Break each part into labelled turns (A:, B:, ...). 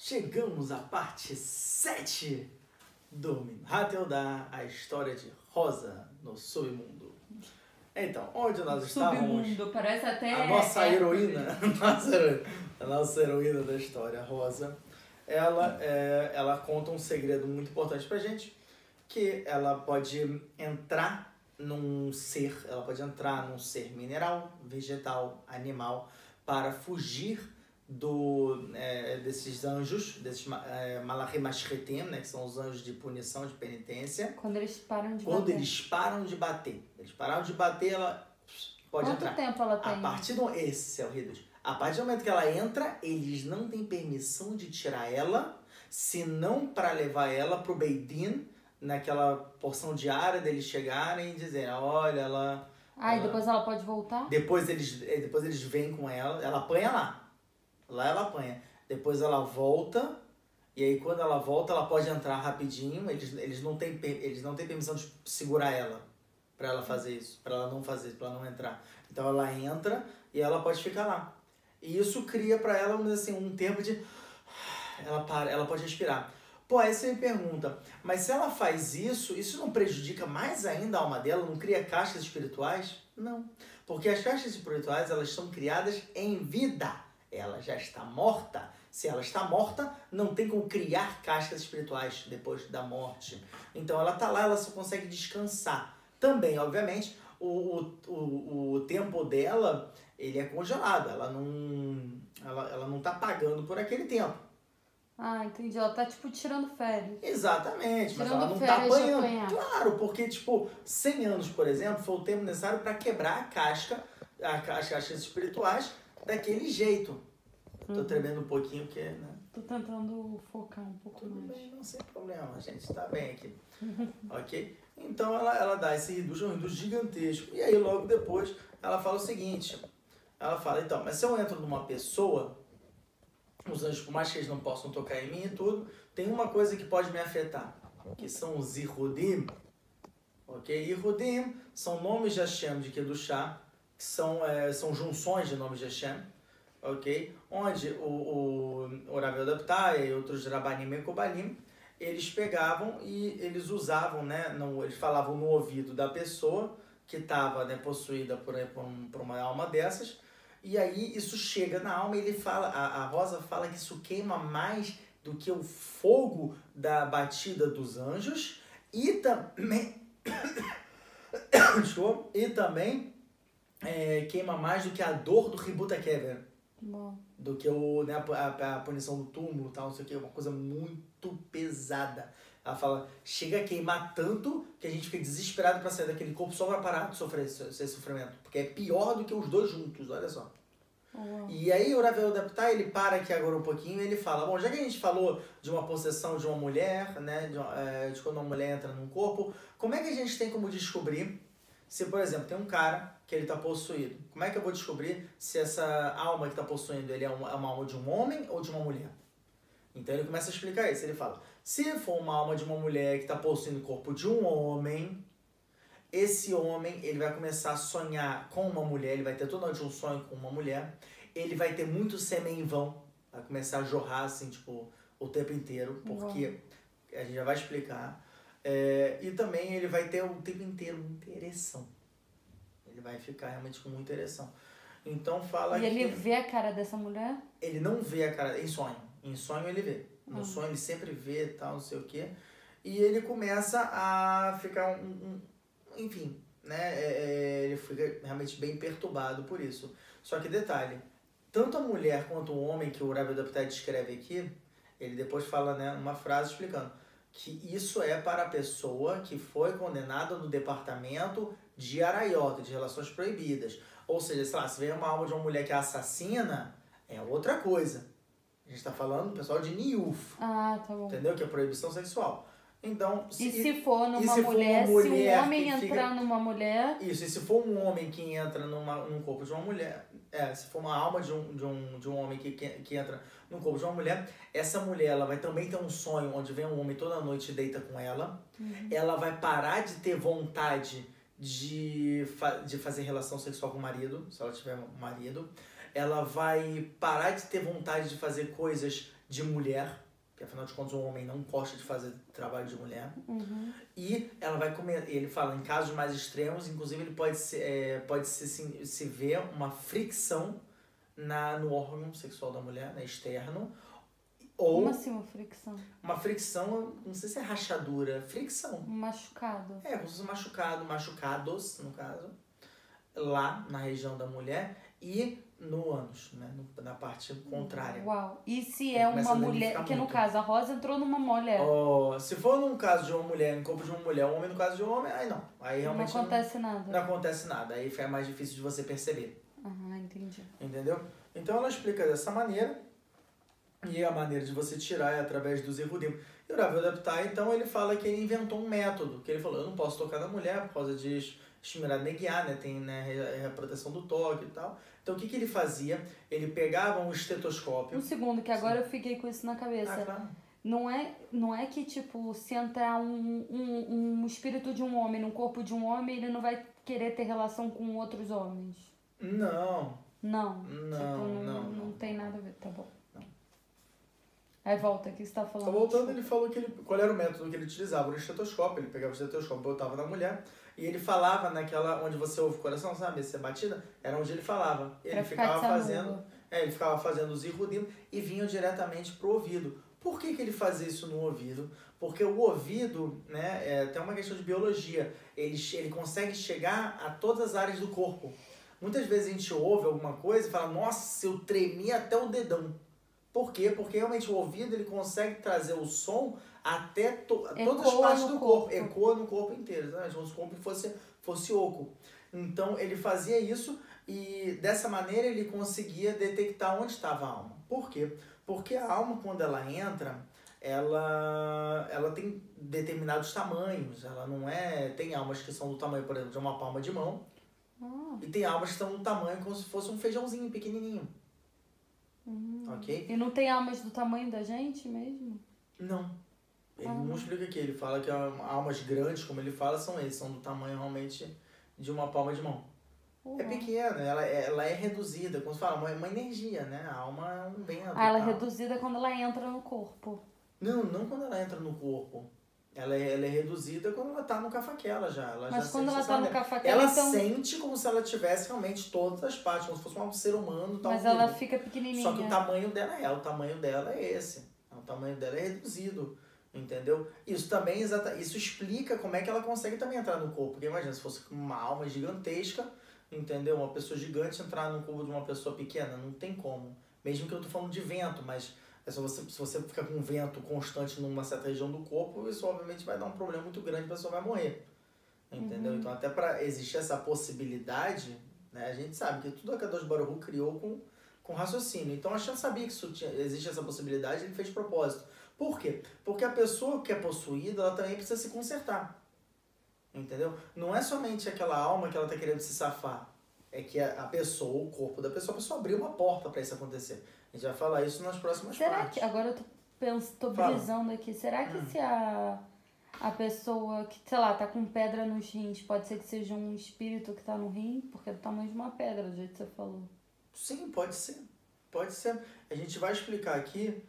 A: Chegamos à parte 7 do Minhat Eldá, a história de Rosa no submundo. Então, onde nós estávamos?
B: Submundo, parece até...
A: A nossa heroína, a nossa heroína da história, Rosa, ela conta um segredo muito importante pra gente, que ela pode entrar num ser, mineral, vegetal, animal, para fugir desses anjos, desses Malachim Mashchetim, né, que são os anjos de punição, de penitência.
B: Quando eles param de
A: Quando
B: bater.
A: eles param de bater. Eles pararam de bater, ela pode
B: Quanto
A: entrar.
B: tempo ela tem?
A: Esse é o Hidush. A partir do momento que ela entra, eles não têm permissão de tirar ela, senão para levar ela pro Beidin, naquela porção diária deles chegarem e dizerem, olha,
B: e depois ela pode voltar?
A: Depois eles vêm com ela apanha lá. Lá ela apanha. Depois ela volta, e aí quando ela volta, ela pode entrar rapidinho. Eles não têm permissão de segurar ela, pra ela fazer isso, pra ela não entrar. Então ela entra e ela pode ficar lá. E isso cria pra ela, vamos dizer assim, um tempo de... Ela pode respirar. Pô, aí você me pergunta, mas se ela faz isso não prejudica mais ainda a alma dela? Não cria caixas espirituais? Não. Porque as caixas espirituais, elas são criadas em vida. Ela já está morta. Se ela está morta, não tem como criar cascas espirituais depois da morte. Então ela está lá, ela só consegue descansar. Também, obviamente, o tempo dela, ele é congelado. Ela não está pagando por aquele tempo.
B: Ah, entendi. Ela tá, tirando férias.
A: Exatamente, mas ela não está apanhando. Claro, porque, 100 anos, por exemplo, foi o tempo necessário para quebrar as caixas espirituais daquele jeito. Tô tremendo um pouquinho, porque, né?
B: Tô tentando focar um pouco
A: Tudo
B: mais.
A: bem, não sem problema, a gente tá bem aqui. Ok? Então ela dá esse Hidush, um Hidush gigantesco. E aí logo depois ela fala o seguinte. Ela fala, então, mas se eu entro numa pessoa, os anjos, por mais que eles não possam tocar em mim e tudo, tem uma coisa que pode me afetar, que são os Ihudim. Ok? Ihudim são nomes de Hashem de Kedushá, que são junções de nomes de Hashem, ok? Onde o Rav Adaptai e outros Rabanim e Kobalim, eles pegavam e eles usavam, né? Eles falavam no ouvido da pessoa que estava, né, possuída por uma alma dessas, e aí isso chega na alma e ele fala, a Rosa fala que isso queima mais do que o fogo da batida dos anjos e também... e também queima mais do que a dor do Ributa Kever.
B: Bom.
A: Do que a punição do túmulo e tal, não sei o que, uma coisa muito pesada. Ela fala, chega a queimar tanto que a gente fica desesperado pra sair daquele corpo só pra parar de sofrer esse sofrimento. Porque é pior do que os dois juntos, olha só. E aí o Rav Adaptai, ele para aqui agora um pouquinho e ele fala, bom, já que a gente falou de uma possessão de uma mulher, né, de quando uma mulher entra num corpo, como é que a gente tem como descobrir se, por exemplo, tem um cara que ele está possuído? Como é que eu vou descobrir se essa alma que está possuindo ele é uma alma de um homem ou de uma mulher? Então ele começa a explicar isso. Ele fala, se for uma alma de uma mulher que está possuindo o corpo de um homem, esse homem ele vai começar a sonhar com uma mulher, ele vai ter toda noite um sonho com uma mulher, ele vai ter muito sêmen em vão, vai começar a jorrar assim, o tempo inteiro, porque a gente já vai explicar. E também ele vai ter o tempo inteiro muita ereção. Ele vai ficar realmente com muita ereção. Então fala que...
B: E ele vê a cara dessa mulher?
A: Ele não vê a cara... Em sonho. Em sonho ele vê. No sonho ele sempre vê, tal, não sei o quê. E ele começa a ficar enfim, né? Ele fica realmente bem perturbado por isso. Só que detalhe, tanto a mulher quanto o homem que o Rav Adaptai descreve aqui, ele depois fala, né, uma frase explicando que isso é para a pessoa que foi condenada no departamento de Arayot, de relações proibidas. Ou seja, sei lá, se vem uma alma de uma mulher que é assassina, é outra coisa. A gente está falando do pessoal de Niuf.
B: Ah, tá bom.
A: Entendeu? Que é proibição sexual. Então,
B: se for numa mulher, se um homem entrar numa mulher...
A: Isso, e se for um homem que entra num corpo de uma mulher... se for uma alma de um homem que entra num corpo de uma mulher, essa mulher ela vai também ter um sonho onde vem um homem toda noite e deita com ela. Ela vai parar de ter vontade de fazer relação sexual com o marido, se ela tiver um marido. Ela vai parar de ter vontade de fazer coisas de mulher, que afinal de contas o homem não gosta de fazer trabalho de mulher. E ela vai comer, ele fala, em casos mais extremos, inclusive ele pode se ver uma fricção no órgão sexual da mulher, né, externo. Ou
B: como assim uma fricção?
A: Uma fricção, não sei se é rachadura, fricção.
B: Um machucado.
A: Como se fosse machucados, no caso, lá na região da mulher e no ânus, né? Na parte contrária.
B: Uau! E se é uma mulher, porque no caso a Rosa entrou numa mulher.
A: Se for num caso de uma mulher, no corpo de uma mulher, um homem no caso de um homem, aí não. Aí realmente
B: não acontece nada.
A: Não acontece nada, aí fica mais difícil de você perceber.
B: Entendi.
A: Entendeu? Então ela explica dessa maneira. E a maneira de você tirar é através dos Yehudim. E o Rav Adaptar, então, ele fala que ele inventou um método. Que ele falou, eu não posso tocar na mulher por causa de Shmirat Negiah, né? Tem, né, a proteção do toque e tal. Então, o que ele fazia? Ele pegava um estetoscópio.
B: Um segundo, que agora eu fiquei com isso na cabeça.
A: Claro.
B: Não é que, tipo, se entrar um espírito de um homem no corpo de um homem, ele não vai querer ter relação com outros homens.
A: Não.
B: Não tem nada a ver, tá bom. Aí volta, o que você tá falando?
A: Só voltando, ele falou qual era o método que ele utilizava, no estetoscópio. Ele pegava o estetoscópio, botava na mulher e ele falava naquela onde você ouve o coração, sabe? Essa batida, era onde ele falava. Ele ficava fazendo os Yehudim e vinham diretamente pro ouvido. Por que ele fazia isso no ouvido? Porque o ouvido, né, tem uma questão de biologia. Ele consegue chegar a todas as áreas do corpo. Muitas vezes a gente ouve alguma coisa e fala, nossa, eu tremi até o dedão. Por quê? Porque realmente o ouvido ele consegue trazer o som até todas as partes do corpo. Ecoa no corpo inteiro, né? Como se o corpo fosse oco. Então ele fazia isso e dessa maneira ele conseguia detectar onde estava a alma. Por quê? Porque a alma, quando ela entra, ela tem determinados tamanhos. Ela não é... Tem almas que são do tamanho, por exemplo, de uma palma de mão. E tem almas que estão do tamanho como se fosse um feijãozinho pequenininho. Ok?
B: E não tem almas do tamanho da gente mesmo?
A: Não. Ele não explica aqui. Ele fala que almas grandes, como ele fala, são do tamanho realmente de uma palma de mão. É pequena, ela é reduzida. Como se fala, é uma energia, né? A alma é um vento.
B: Ela é reduzida quando ela entra no corpo.
A: Não quando ela entra no corpo. Ela é reduzida quando ela tá no cafaquela já.
B: Mas quando ela tá no cafaquela,
A: ela sente como se ela tivesse realmente todas as partes, como se fosse um ser humano.
B: Mas ela fica pequenininha.
A: Só que o tamanho dela é esse. O tamanho dela é reduzido, entendeu? Isso também, isso explica como é que ela consegue também entrar no corpo. Porque imagina, se fosse uma alma gigantesca, entendeu? Uma pessoa gigante entrar no corpo de uma pessoa pequena, não tem como. Mesmo que eu tô falando de vento, mas... Se você ficar com vento constante numa certa região do corpo, isso obviamente vai dar um problema muito grande, a pessoa vai morrer. Entendeu? Então, até para existir essa possibilidade, né, a gente sabe que tudo a Kadosh Baruch Hu criou com raciocínio. Então, a Hashem sabia que existe essa possibilidade, ele fez de propósito. Por quê? Porque a pessoa que é possuída, ela também precisa se consertar. Entendeu? Não é somente aquela alma que ela está querendo se safar. É que a pessoa, o corpo da pessoa, a pessoa abriu uma porta para isso acontecer. A gente vai falar isso nas próximas partes.
B: Que agora eu tô brisando aqui. Será que se a pessoa que, sei lá, tá com pedra nos rins, pode ser que seja um espírito que tá no rim? Porque é do tamanho de uma pedra, do jeito que você falou.
A: Sim, pode ser. Pode ser. A gente vai explicar aqui,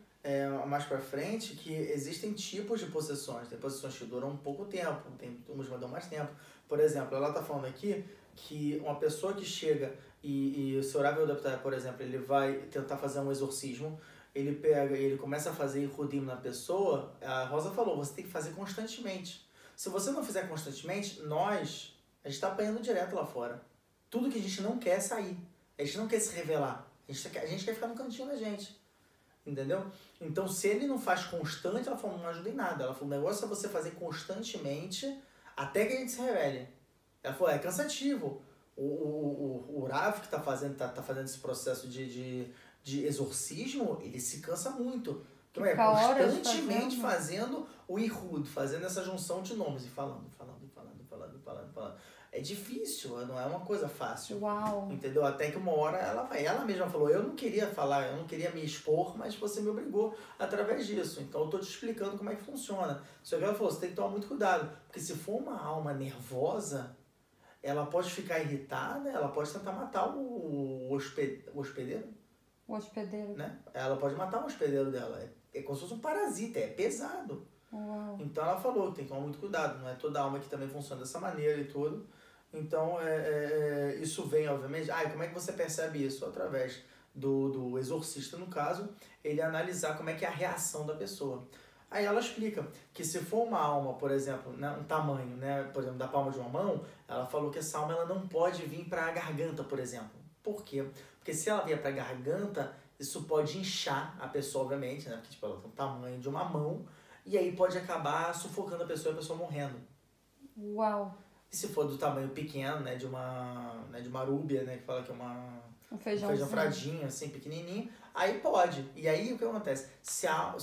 A: mais pra frente, que existem tipos de possessões. Tem possessões que duram um pouco tempo, tem umas que duram mais tempo. Por exemplo, ela tá falando aqui que uma pessoa que chega e o seu Rav Adaptar, por exemplo, ele vai tentar fazer um exorcismo, ele pega e ele começa a fazer Yehudim na pessoa, a Rosa falou, você tem que fazer constantemente. Se você não fizer constantemente, a gente está apanhando direto lá fora. Tudo que a gente não quer é sair. A gente não quer se revelar. A gente quer ficar no cantinho da gente. Entendeu? Então, se ele não faz constante, ela falou, não ajuda em nada. Ela falou, o negócio é você fazer constantemente até que a gente se revele. Ela falou, é cansativo. O Rav que tá fazendo esse processo de exorcismo, ele se cansa muito. Então é constantemente fazendo o Ihud, fazendo essa junção de nomes e falando. É difícil, não é uma coisa fácil.
B: Uau.
A: Entendeu? Até que uma hora ela mesma falou, eu não queria falar, eu não queria me expor, mas você me obrigou através disso. Então eu tô te explicando como é que funciona. Só que ela falou, você tem que tomar muito cuidado, porque se for uma alma nervosa, ela pode ficar irritada, ela pode tentar matar o hospedeiro.
B: O hospedeiro.
A: Né? Ela pode matar o hospedeiro dela. É como se fosse um parasita, é pesado.
B: Uau.
A: Então ela falou que tem que tomar muito cuidado, não é toda alma que também funciona dessa maneira e tudo. Então isso vem, obviamente. E como é que você percebe isso? Através do exorcista, no caso, ele analisar como é que é a reação da pessoa. Aí ela explica que se for uma alma, por exemplo, né, um tamanho, né, por exemplo, da palma de uma mão, ela falou que essa alma ela não pode vir para a garganta, por exemplo. Por quê? Porque se ela vier para a garganta, isso pode inchar a pessoa, obviamente, né? Porque tipo, ela tem o tamanho de uma mão, e aí pode acabar sufocando a pessoa e a pessoa morrendo.
B: Uau!
A: E se for do tamanho pequeno, né, de uma rúbia, né, que fala que é
B: um
A: feijão fradinho, assim, pequenininho, aí pode. E aí o que acontece? Se a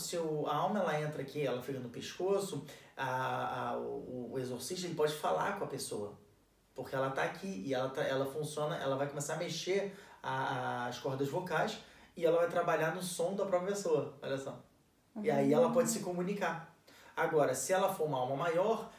A: alma ela entra aqui, ela fica no pescoço, o exorcista ele pode falar com a pessoa. Porque ela tá aqui e ela funciona, ela vai começar a mexer as cordas vocais e ela vai trabalhar no som da própria pessoa, olha só. E aí ela pode se comunicar. Agora, se ela for uma alma maior,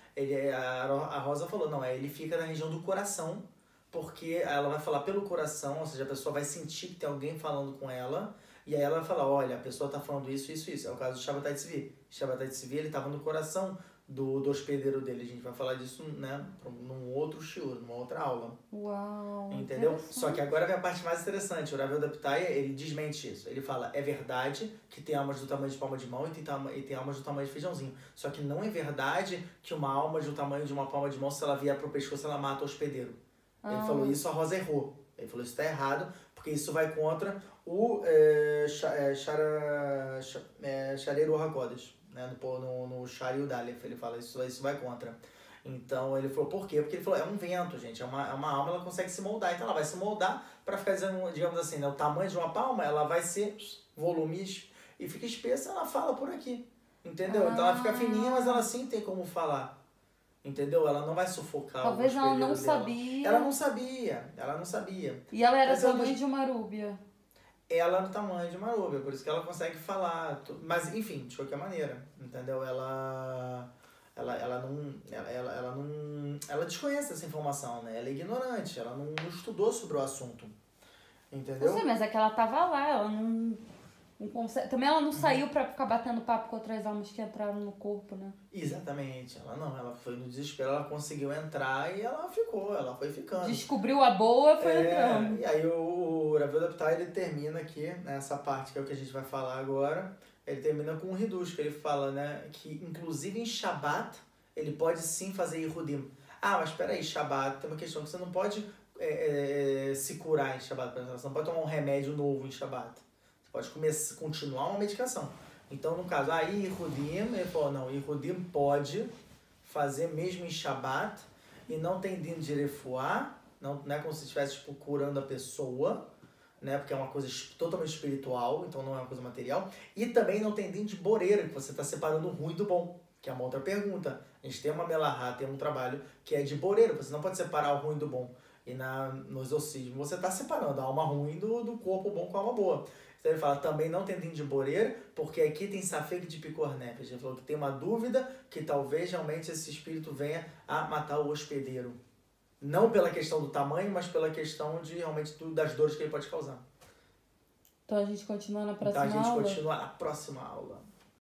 A: a Rosa falou, não, ele fica na região do coração, porque ela vai falar pelo coração, ou seja, a pessoa vai sentir que tem alguém falando com ela, e aí ela vai falar, olha, a pessoa tá falando isso, isso, isso. É o caso do Shabbatai Tzvi. Shabbatai Tzvi, ele tava no coração do hospedeiro dele. A gente vai falar disso, né, num outro shiur, numa outra aula.
B: Uau!
A: Entendeu? Só que agora vem a parte mais interessante. O Rav Yehuda Pitaya, ele desmente isso. Ele fala, é verdade que tem almas do tamanho de palma de mão e tem almas do tamanho de feijãozinho. Só que não é verdade que uma alma do tamanho de uma palma de mão, se ela vier pro pescoço, ela mata o hospedeiro. Ele falou isso, a Rosa errou. Ele falou, isso tá errado, porque isso vai contra o Shareiro HaKodesh, né? No Shari Udalef, ele fala, isso vai contra. Então ele falou, por quê? Porque ele falou, é um vento, gente, é uma alma, ela consegue se moldar, então ela vai se moldar para ficar, digamos assim, né, o tamanho de uma palma, ela vai ser volume e fica espessa, ela fala por aqui, entendeu? Então ela fica fininha, mas ela sim tem como falar, entendeu? Ela não vai sufocar.
B: Talvez ela não
A: dela.
B: sabia.
A: Ela não sabia.
B: E ela era do tamanho de uma rúbia.
A: Ela no tamanho de uma rúbia, por isso que ela consegue falar, mas enfim, de qualquer maneira, entendeu? Ela desconhece essa informação, né? Ela é ignorante, ela não estudou sobre o assunto, entendeu?
B: Eu sei, mas é que ela tava lá, ela não consegue... Também ela não saiu pra ficar batendo papo com outras almas que entraram no corpo, né?
A: Exatamente, ela foi no desespero, ela conseguiu entrar e ela foi ficando.
B: Descobriu a boa, foi entrando.
A: E aí o Rav Yehuda Pitaya, ele termina aqui, nessa parte que é o que a gente vai falar agora, ele termina com um hidush, que ele fala, né, que inclusive em Shabbat, ele pode sim fazer Yehudim. Mas peraí, Shabbat tem uma questão que você não pode se curar em Shabbat, por exemplo, você não pode tomar um remédio novo em Shabbat. Você pode continuar uma medicação. Então, no caso, Yehudim, ele falou, não, Yehudim pode fazer mesmo em Shabbat e não tem din de refuá, não é como se estivesse tipo, curando a pessoa, né? Porque é uma coisa totalmente espiritual, então não é uma coisa material. E também não tem din de boreira, que você está separando o ruim do bom, que é uma outra pergunta. A gente tem uma melahá, tem um trabalho que é de boreira, você não pode separar o ruim do bom. E no exorcismo você está separando a alma ruim do corpo bom com a alma boa. Então ele fala, também não tem din de boreira, porque aqui tem safek de picor nefesh. Ele falou que tem uma dúvida que talvez realmente esse espírito venha a matar o hospedeiro. Não pela questão do tamanho, mas pela questão de realmente das dores que ele pode causar.
B: Então a gente continua na próxima aula?
A: Então a gente continua na próxima aula.